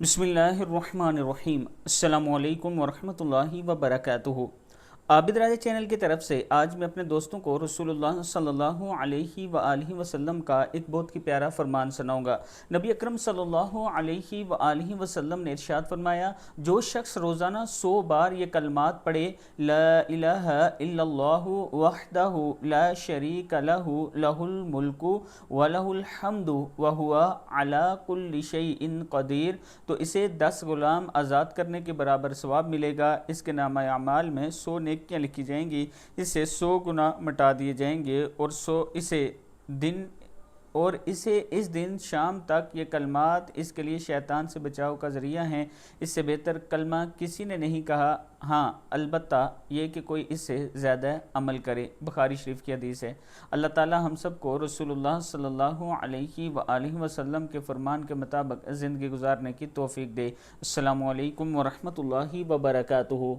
بسم اللہ الرحمن الرحیم۔ السلام علیکم ورحمۃ اللہ وبرکاتہ۔ عابد راجہ چینل کی طرف سے آج میں اپنے دوستوں کو رسول اللہ صلی اللہ علیہ وآلہ وسلم کا ایک بہت ہی پیارا فرمان سناؤں گا۔ نبی اکرم صلی اللہ علیہ وآلہ وسلم نے ارشاد فرمایا، جو شخص روزانہ 100 بار یہ کلمات پڑھے، لا الہ الا اللہ وحدہ لا شریک لہ لہ الملک ولہ الحمد وہو علی کل شیء قدیر، تو اسے 10 غلام آزاد کرنے کے برابر ثواب ملے گا۔ اس کے نامہ اعمال میں 100 نیکیاں لکھی جائیں گی، اس سے 100 گناہ مٹا دیے جائیں گے، اور اسے اس دن شام تک یہ کلمات اس کے لیے شیطان سے بچاؤ کا ذریعہ ہیں۔ اس سے بہتر کلمہ کسی نے نہیں کہا، ہاں البتہ یہ کہ کوئی اس سے زیادہ عمل کرے۔ بخاری شریف کی حدیث ہے۔ اللہ تعالی ہم سب کو رسول اللہ صلی اللہ علیہ وآلہ وسلم کے فرمان کے مطابق زندگی گزارنے کی توفیق دے۔ السلام علیکم ورحمۃ اللہ وبرکاتہ۔